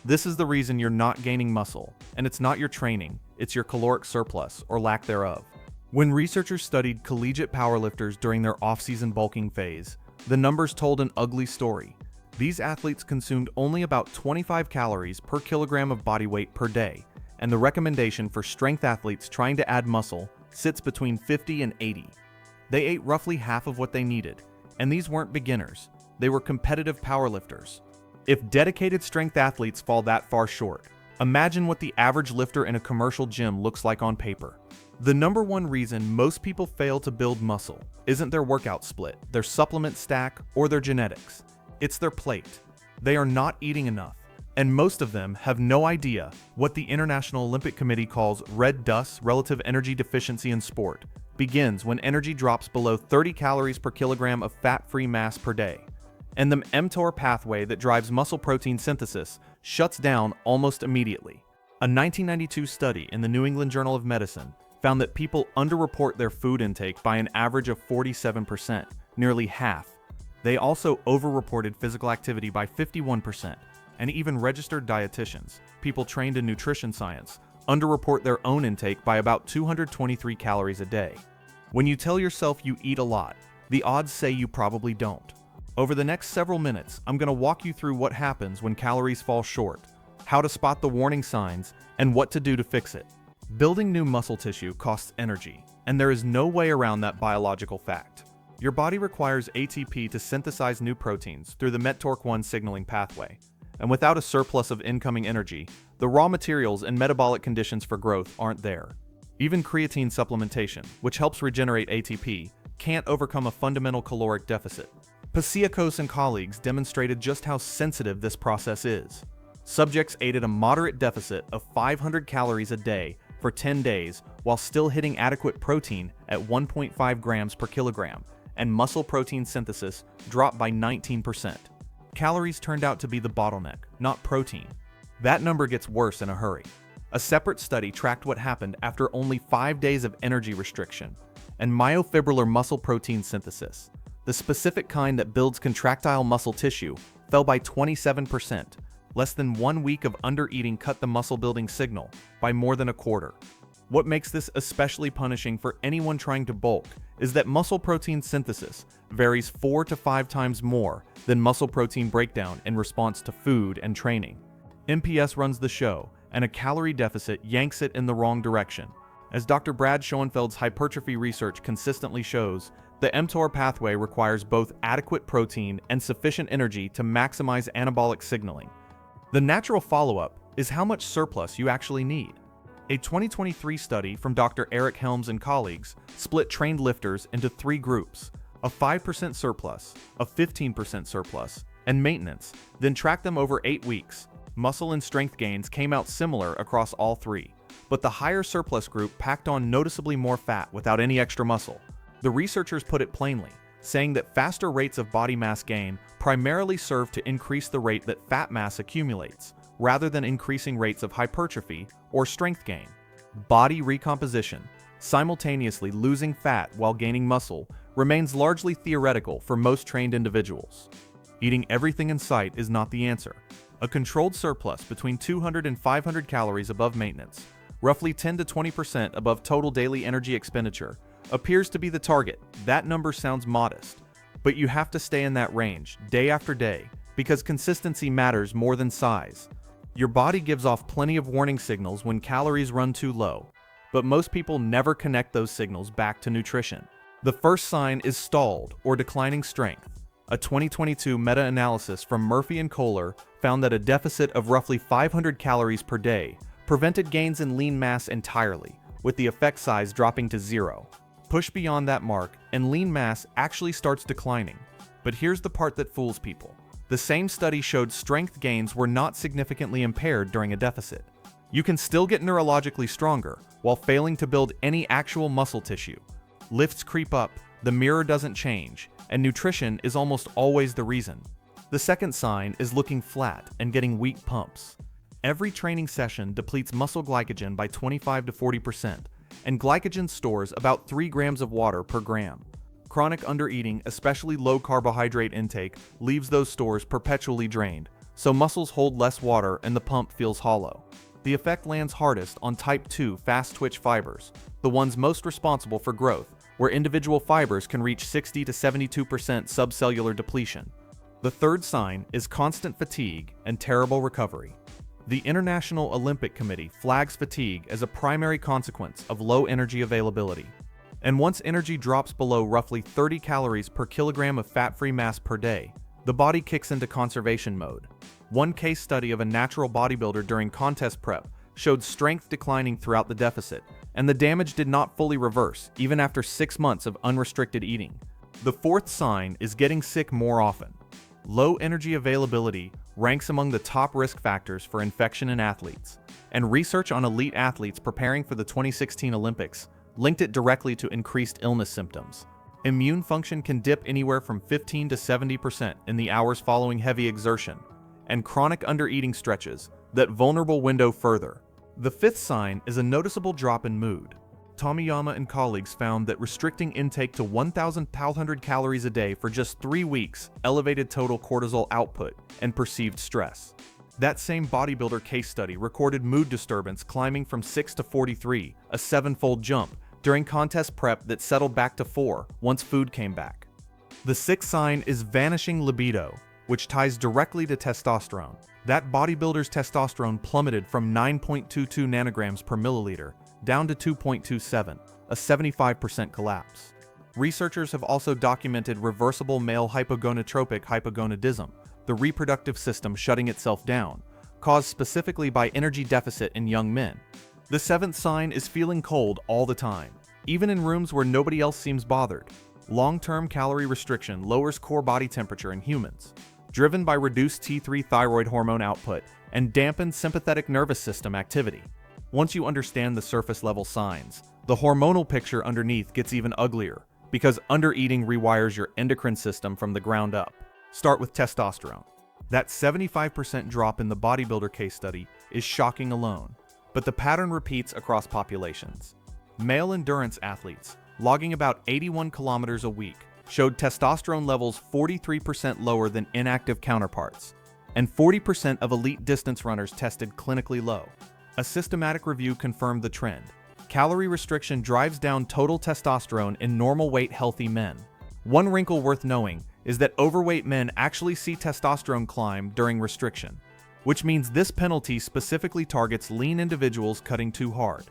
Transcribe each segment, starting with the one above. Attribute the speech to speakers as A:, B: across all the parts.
A: This is the reason you're not gaining muscle, and it's not your training, it's your caloric surplus or lack thereof. When researchers studied collegiate powerlifters during their off-season bulking phase, the numbers told an ugly story. These athletes consumed only about 25 calories per kilogram of body weight per day, and the recommendation for strength athletes trying to add muscle sits between 50 and 80. They ate roughly half of what they needed, and these weren't beginners, they were competitive powerlifters. If dedicated strength athletes fall that far short, imagine what the average lifter in a commercial gym looks like on paper. The number one reason most people fail to build muscle isn't their workout split, their supplement stack, or their genetics. It's their plate. They are not eating enough, and most of them have no idea what the International Olympic Committee calls red dust relative energy deficiency in sport begins when energy drops below 30 calories per kilogram of fat-free mass per day. And the mTOR pathway that drives muscle protein synthesis shuts down almost immediately. A 1992 study in the New England Journal of Medicine found that people underreport their food intake by an average of 47%, nearly half. They also overreported physical activity by 51%, and even registered dietitians, people trained in nutrition science, underreport their own intake by about 223 calories a day. When you tell yourself you eat a lot, the odds say you probably don't. Over the next several minutes, I'm going to walk you through what happens when calories fall short, how to spot the warning signs, and what to do to fix it. Building new muscle tissue costs energy, and there is no way around that biological fact. Your body requires ATP to synthesize new proteins through the mTORC1 signaling pathway, and without a surplus of incoming energy, the raw materials and metabolic conditions for growth aren't there. Even creatine supplementation, which helps regenerate ATP, can't overcome a fundamental caloric deficit. Pasiakos and colleagues demonstrated just how sensitive this process is. Subjects ate at a moderate deficit of 500 calories a day for 10 days while still hitting adequate protein at 1.5 grams per kilogram, and muscle protein synthesis dropped by 19%. Calories turned out to be the bottleneck, not protein. That number gets worse in a hurry. A separate study tracked what happened after only 5 days of energy restriction and myofibrillar muscle protein synthesis. The specific kind that builds contractile muscle tissue fell by 27%. Less than 1 week of undereating cut the muscle-building signal by more than a quarter. What makes this especially punishing for anyone trying to bulk is that muscle protein synthesis varies 4 to 5 times more than muscle protein breakdown in response to food and training. MPS runs the show, and a calorie deficit yanks it in the wrong direction. As Dr. Brad Schoenfeld's hypertrophy research consistently shows, the mTOR pathway requires both adequate protein and sufficient energy to maximize anabolic signaling. The natural follow-up is how much surplus you actually need. A 2023 study from Dr. Eric Helms and colleagues split trained lifters into 3 groups: a 5% surplus, a 15% surplus, and maintenance, then tracked them over 8 weeks. Muscle and strength gains came out similar across all 3, but the higher surplus group packed on noticeably more fat without any extra muscle. The researchers put it plainly, saying that faster rates of body mass gain primarily serve to increase the rate that fat mass accumulates, rather than increasing rates of hypertrophy or strength gain. Body recomposition, simultaneously losing fat while gaining muscle, remains largely theoretical for most trained individuals. Eating everything in sight is not the answer. A controlled surplus between 200 and 500 calories above maintenance, roughly 10 to 20% above total daily energy expenditure, appears to be the target. That number sounds modest, but you have to stay in that range day after day because consistency matters more than size. Your body gives off plenty of warning signals when calories run too low, but most people never connect those signals back to nutrition. The first sign is stalled or declining strength. A 2022 meta-analysis from Murphy and Kohler found that a deficit of roughly 500 calories per day prevented gains in lean mass entirely, with the effect size dropping to 0. Push beyond that mark, and lean mass actually starts declining. But here's the part that fools people. The same study showed strength gains were not significantly impaired during a deficit. You can still get neurologically stronger while failing to build any actual muscle tissue. Lifts creep up, the mirror doesn't change, and nutrition is almost always the reason. The second sign is looking flat and getting weak pumps. Every training session depletes muscle glycogen by 25 to 40%, and glycogen stores about 3 grams of water per gram. Chronic undereating, especially low carbohydrate intake, leaves those stores perpetually drained, so muscles hold less water and the pump feels hollow. The effect lands hardest on type 2 fast-twitch fibers, the ones most responsible for growth, where individual fibers can reach 60 to 72% subcellular depletion. The third sign is constant fatigue and terrible recovery. The International Olympic Committee flags fatigue as a primary consequence of low energy availability. And once energy drops below roughly 30 calories per kilogram of fat-free mass per day, the body kicks into conservation mode. One case study of a natural bodybuilder during contest prep showed strength declining throughout the deficit, and the damage did not fully reverse even after 6 months of unrestricted eating. The fourth sign is getting sick more often. Low energy availability ranks among the top risk factors for infection in athletes, and research on elite athletes preparing for the 2016 Olympics linked it directly to increased illness symptoms. Immune function can dip anywhere from 15 to 70% in the hours following heavy exertion, and chronic undereating stretches that vulnerable window further. The fifth sign is a noticeable drop in mood. Tomiyama and colleagues found that restricting intake to 1,500 calories a day for just 3 weeks elevated total cortisol output and perceived stress. That same bodybuilder case study recorded mood disturbance climbing from 6 to 43, a 7-fold jump, during contest prep that settled back to 4 once food came back. The sixth sign is vanishing libido, which ties directly to testosterone. That bodybuilder's testosterone plummeted from 9.22 nanograms per milliliter down to 2.27, a 75% collapse. Researchers have also documented reversible male hypogonatropic hypogonadism, the reproductive system shutting itself down, caused specifically by energy deficit in young men. The seventh sign is feeling cold all the time, even in rooms where nobody else seems bothered. Long-term calorie restriction lowers core body temperature in humans, driven by reduced T3 thyroid hormone output and dampened sympathetic nervous system activity. Once you understand the surface-level signs, the hormonal picture underneath gets even uglier, because undereating rewires your endocrine system from the ground up. Start with testosterone. That 75% drop in the bodybuilder case study is shocking alone, but the pattern repeats across populations. Male endurance athletes, logging about 81 kilometers a week, showed testosterone levels 43% lower than inactive counterparts, and 40% of elite distance runners tested clinically low. A systematic review confirmed the trend. Calorie restriction drives down total testosterone in normal weight healthy men. One wrinkle worth knowing is that overweight men actually see testosterone climb during restriction, which means this penalty specifically targets lean individuals cutting too hard.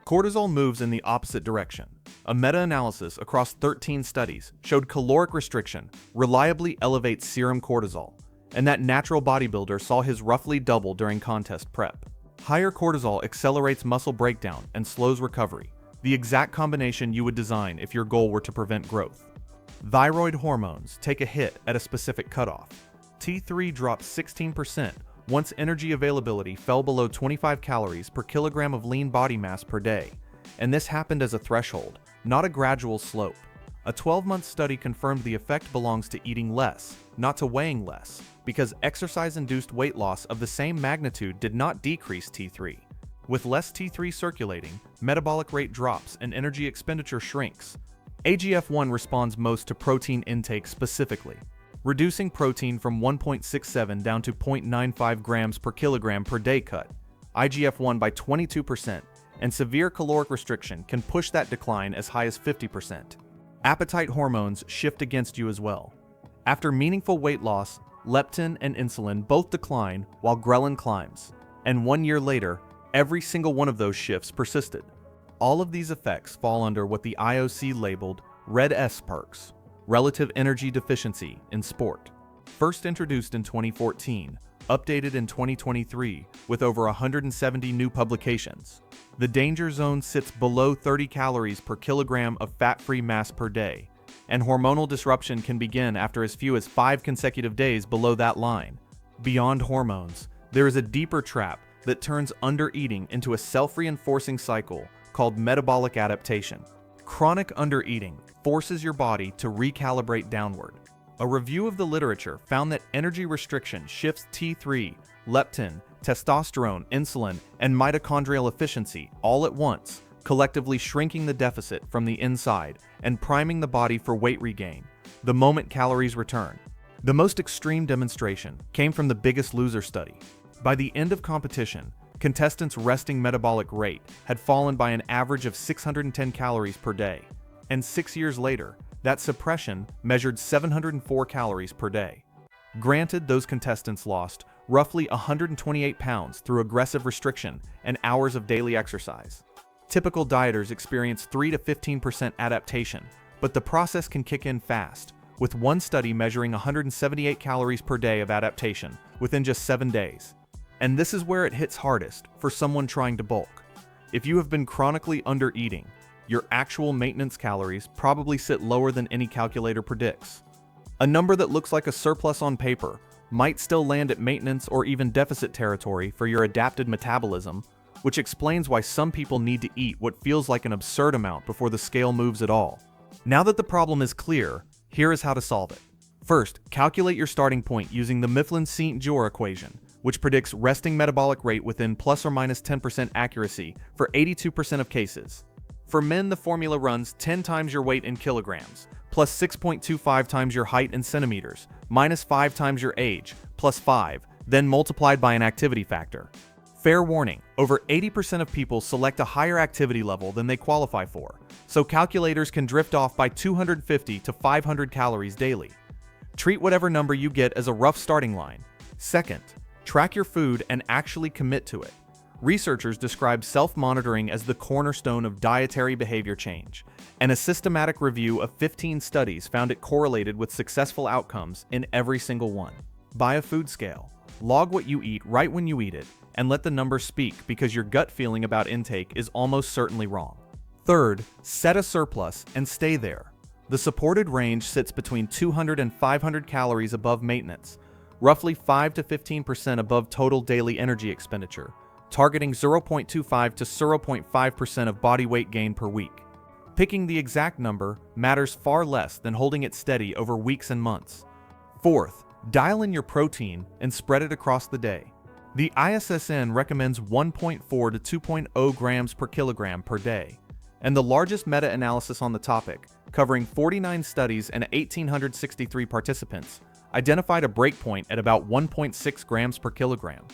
A: Cortisol moves in the opposite direction. A meta-analysis across 13 studies showed caloric restriction reliably elevates serum cortisol, and that natural bodybuilder saw his roughly double during contest prep. Higher cortisol accelerates muscle breakdown and slows recovery, the exact combination you would design if your goal were to prevent growth. Thyroid hormones take a hit at a specific cutoff. T3 drops 16% once energy availability fell below 25 calories per kilogram of lean body mass per day, and this happened as a threshold, not a gradual slope. A 12-month study confirmed the effect belongs to eating less, not to weighing less, because exercise-induced weight loss of the same magnitude did not decrease T3. With less T3 circulating, metabolic rate drops and energy expenditure shrinks. AGF1 responds most to protein intake specifically, reducing protein from 1.67 down to 0.95 grams per kilogram per day cut, IGF1 by 22%, and severe caloric restriction can push that decline as high as 50%. Appetite hormones shift against you as well. After meaningful weight loss, leptin and insulin both decline while ghrelin climbs, and 1 year later, every single one of those shifts persisted. All of these effects fall under what the IOC labeled Red S perks, relative energy deficiency in sport. First introduced in 2014, updated in 2023 with over 170 new publications. The danger zone sits below 30 calories per kilogram of fat-free mass per day, and hormonal disruption can begin after as few as 5 consecutive days below that line. Beyond hormones, there is a deeper trap that turns undereating into a self-reinforcing cycle called metabolic adaptation. Chronic undereating forces your body to recalibrate downward. A review of the literature found that energy restriction shifts T3, leptin, testosterone, insulin, and mitochondrial efficiency all at once, collectively shrinking the deficit from the inside and priming the body for weight regain the moment calories return. The most extreme demonstration came from the Biggest Loser study. By the end of competition, contestants' resting metabolic rate had fallen by an average of 610 calories per day. And 6 years later, that suppression measured 704 calories per day. Granted, those contestants lost roughly 128 pounds through aggressive restriction and hours of daily exercise. Typical dieters experience 3 to 15% adaptation, but the process can kick in fast, with one study measuring 178 calories per day of adaptation within just 7 days. And this is where it hits hardest for someone trying to bulk. If you have been chronically under-eating, your actual maintenance calories probably sit lower than any calculator predicts. A number that looks like a surplus on paper might still land at maintenance or even deficit territory for your adapted metabolism, which explains why some people need to eat what feels like an absurd amount before the scale moves at all. Now that the problem is clear, here is how to solve it. First, calculate your starting point using the Mifflin-St. Jeor equation, which predicts resting metabolic rate within plus or minus 10% accuracy for 82% of cases. For men, the formula runs 10 times your weight in kilograms, plus 6.25 times your height in centimeters, minus 5 times your age, plus 5, then multiplied by an activity factor. Fair warning, over 80% of people select a higher activity level than they qualify for, so calculators can drift off by 250 to 500 calories daily. Treat whatever number you get as a rough starting line. Second, track your food and actually commit to it. Researchers describe self-monitoring as the cornerstone of dietary behavior change, and a systematic review of 15 studies found it correlated with successful outcomes in every single one. Buy a food scale. Log what you eat right when you eat it, and let the numbers speak because your gut feeling about intake is almost certainly wrong. Third, set a surplus and stay there. The supported range sits between 200 and 500 calories above maintenance, roughly 5 to 15% above total daily energy expenditure, targeting 0.25 to 0.5% of body weight gain per week. Picking the exact number matters far less than holding it steady over weeks and months. Fourth, dial in your protein and spread it across the day. The ISSN recommends 1.4 to 2.0 grams per kilogram per day, and the largest meta-analysis on the topic, covering 49 studies and 1,863 participants, identified a breakpoint at about 1.6 grams per kilogram.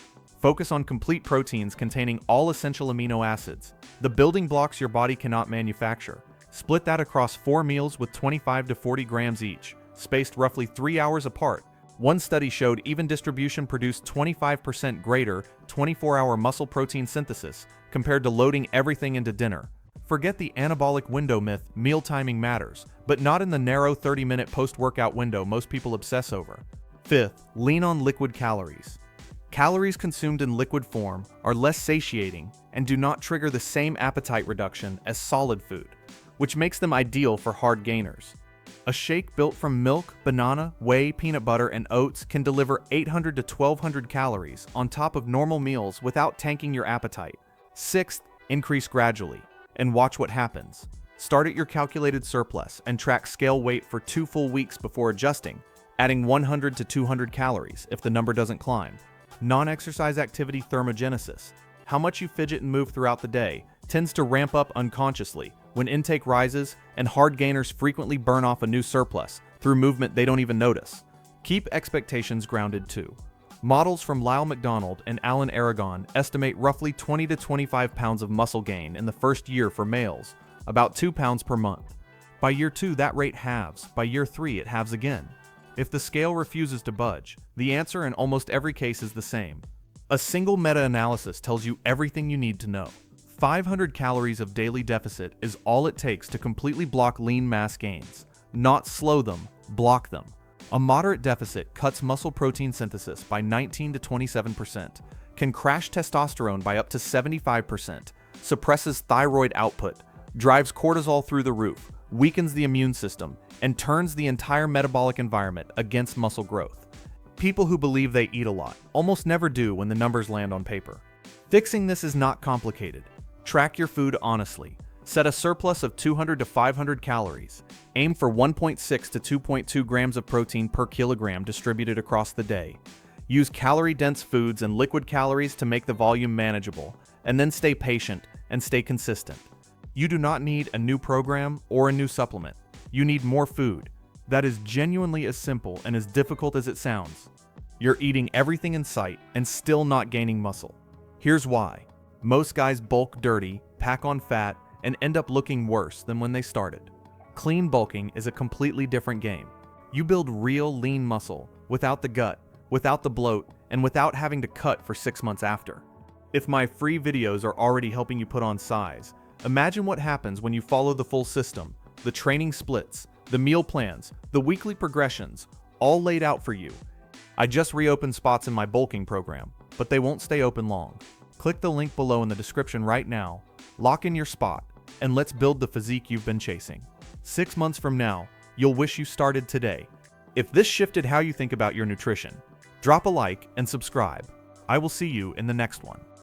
A: Focus on complete proteins containing all essential amino acids, the building blocks your body cannot manufacture. Split that across 4 meals with 25 to 40 grams each, spaced roughly 3 hours apart. One study showed even distribution produced 25% greater 24-hour muscle protein synthesis compared to loading everything into dinner. Forget the anabolic window myth, meal timing matters, but not in the narrow 30-minute post-workout window most people obsess over. Fifth, lean on liquid calories. Calories consumed in liquid form are less satiating and do not trigger the same appetite reduction as solid food, which makes them ideal for hard gainers. A shake built from milk, banana, whey, peanut butter, and oats can deliver 800 to 1200 calories on top of normal meals without tanking your appetite. Sixth, increase gradually, and watch what happens. Start at your calculated surplus and track scale weight for 2 full weeks before adjusting, adding 100 to 200 calories if the number doesn't climb. Non-exercise activity thermogenesis, how much you fidget and move throughout the day, tends to ramp up unconsciously when intake rises, and hard gainers frequently burn off a new surplus through movement they don't even notice. Keep expectations grounded too. Models from Lyle McDonald and Alan Aragon estimate roughly 20 to 25 pounds of muscle gain in the first year for males, about 2 pounds per month. By year 2, that rate halves. By year 3, it halves again. If the scale refuses to budge, the answer in almost every case is the same. A single meta-analysis tells you everything you need to know. 500 calories of daily deficit is all it takes to completely block lean mass gains. Not slow them, block them. A moderate deficit cuts muscle protein synthesis by 19 to 27%, can crash testosterone by up to 75%, suppresses thyroid output, drives cortisol through the roof, weakens the immune system, and turns the entire metabolic environment against muscle growth. People who believe they eat a lot almost never do when the numbers land on paper. Fixing this is not complicated. Track your food honestly. Set a surplus of 200 to 500 calories. Aim for 1.6 to 2.2 grams of protein per kilogram distributed across the day. Use calorie-dense foods and liquid calories to make the volume manageable, and then stay patient and stay consistent. You do not need a new program or a new supplement. You need more food. that is genuinely as simple and as difficult as it sounds. You're eating everything in sight and still not gaining muscle. Here's why. Most guys bulk dirty, pack on fat, and end up looking worse than when they started. Clean bulking is a completely different game. You build real lean muscle without the gut, without the bloat, and without having to cut for 6 months after. If my free videos are already helping you put on size, imagine what happens when you follow the full system, the training splits, the meal plans, the weekly progressions, all laid out for you. I just reopened spots in my bulking program, but they won't stay open long. Click the link below in the description right now, lock in your spot, and let's build the physique you've been chasing. 6 months from now, you'll wish you started today. If this shifted how you think about your nutrition, drop a like and subscribe. I will see you in the next one.